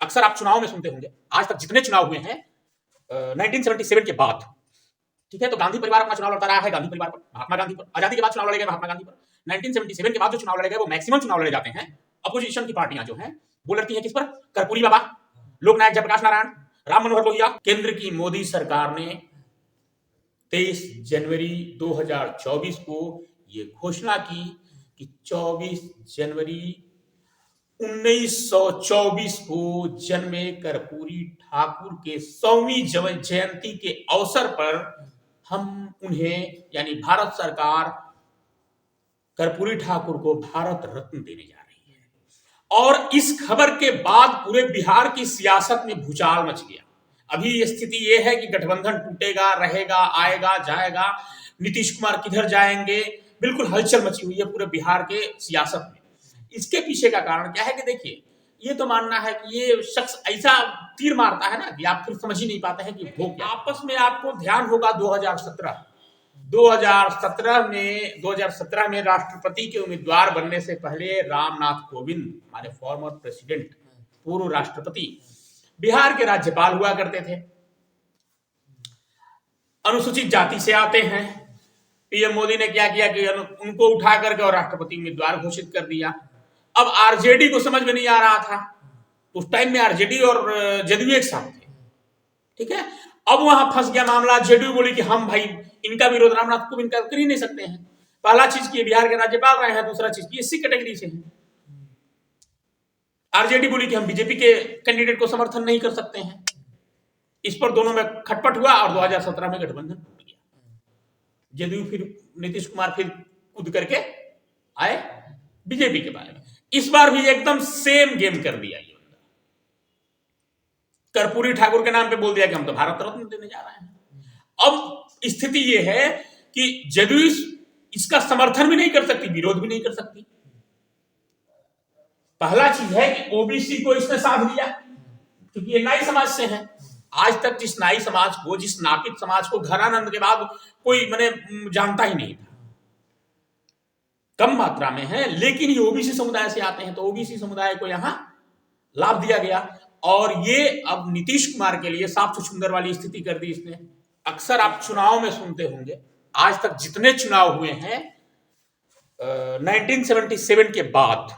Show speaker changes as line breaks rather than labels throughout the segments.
अक्सर आप चुनाव में सुनते होंगे, आज तक जितने चुनाव हुए हैं 1977 के बाद, ठीक है, तो गांधी परिवार अपना चुनाव लड़ता रहा है गांधी परिवार पर, महात्मा गांधी पर। आजादी के बाद चुनाव लड़े गए महात्मा गांधी पर। 1977 के बाद जो चुनाव लड़े गए वो मैक्सिमम चुनाव लड़े जाते हैं, अपोजिशन की पार्टियां जो हैं वो लड़ती हैं किस पर? कर्पूरी बाबा, लोकनायक जयप्रकाश नारायण, राम मनोहर लोहिया। केंद्र की मोदी सरकार ने 23 जनवरी 2024 को ये घोषणा की कि 24 जनवरी 1924 को जन्मे कर्पूरी ठाकुर के 100वीं जयंती के अवसर पर हम उन्हें यानी भारत सरकार कर्पूरी ठाकुर को भारत रत्न देने जा रही है। और इस खबर के बाद पूरे बिहार की सियासत में भूचाल मच गया। अभी स्थिति यह है कि गठबंधन टूटेगा, रहेगा, आएगा, जाएगा, नीतीश कुमार किधर जाएंगे, बिल्कुल हलचल मची हुई है पूरे बिहार के सियासत में। इसके पीछे का कारण क्या है कि देखिए, ये तो मानना है कि ये शख्स ऐसा तीर मारता है ना कि आप फिर समझ ही नहीं पाते हैं कि वो क्या। आपस में आपको ध्यान होगा 2017 में राष्ट्रपति के उम्मीदवार बनने से पहले रामनाथ कोविंद, हमारे फॉर्मर प्रेसिडेंट, पूर्व राष्ट्रपति, बिहार के राज्यपाल हुआ करते थे। अनुसूचित जाति से आते हैं। पीएम मोदी ने क्या किया कि उनको उठा करके और राष्ट्रपति उम्मीदवार घोषित कर दिया। अब आरजेडी को समझ में नहीं आ रहा था, उस टाइम में आरजेडी और जदयू एक साथ थे, ठीक है। अब वहां फंस गया मामला। जेडीयू बोली कि हम भाई इनका विरोध रामनाथ कोविंद कर ही नहीं सकते हैं। पहला चीज की बिहार के राज्यपाल रहे हैं, दूसरा चीज की एससी कैटेगरी से हैं। आरजेडी बोली कि हम बीजेपी के कैंडिडेट को समर्थन नहीं कर सकते हैं। इस पर दोनों में खटपट हुआ और 2017 में गठबंधन टूट गया। जदयू फिर नीतीश कुमार फिर कूद करके आए बीजेपी के बारे में। इस बार भी एकदम सेम गेम कर दिया ये बंदा। कर्पूरी ठाकुर के नाम पे बोल दिया कि हम तो भारत रत्न देने जा रहे हैं। अब स्थिति ये है कि जदयू इसका समर्थन भी नहीं कर सकती, विरोध भी नहीं कर सकती। पहला चीज है कि ओबीसी को इसने साथ दिया, क्योंकि ये नाई समाज से है। आज तक जिस नाई समाज को, जिस नापित समाज को घरानंद के बाद कोई मैंने जानता ही नहीं था, कम मात्रा में है, लेकिन ये ओबीसी समुदाय से आते हैं, तो ओबीसी समुदाय को यहां लाभ दिया गया। और ये अब नीतीश कुमार के लिए साफ छुछुंदर वाली स्थिति कर दी इसने। अक्सर आप चुनाव में सुनते होंगे, आज तक जितने चुनाव हुए हैं 1977 के बाद,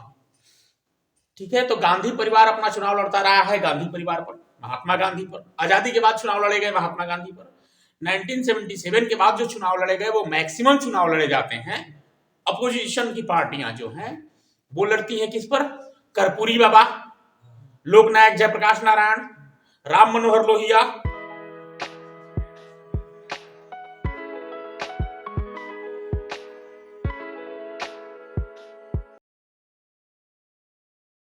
ठीक है, तो गांधी परिवार अपना चुनाव लड़ता रहा है गांधी परिवार पर, महात्मा गांधी पर। आजादी के बाद चुनाव लड़े गए महात्मा गांधी पर। 1977 के बाद जो चुनाव लड़े गए वो मैक्सिमम चुनाव लड़े जाते हैं, अपोजिशन की पार्टियां जो हैं वो लड़ती हैं किस पर? कर्पूरी बाबा, लोकनायक जयप्रकाश नारायण, राम मनोहर लोहिया,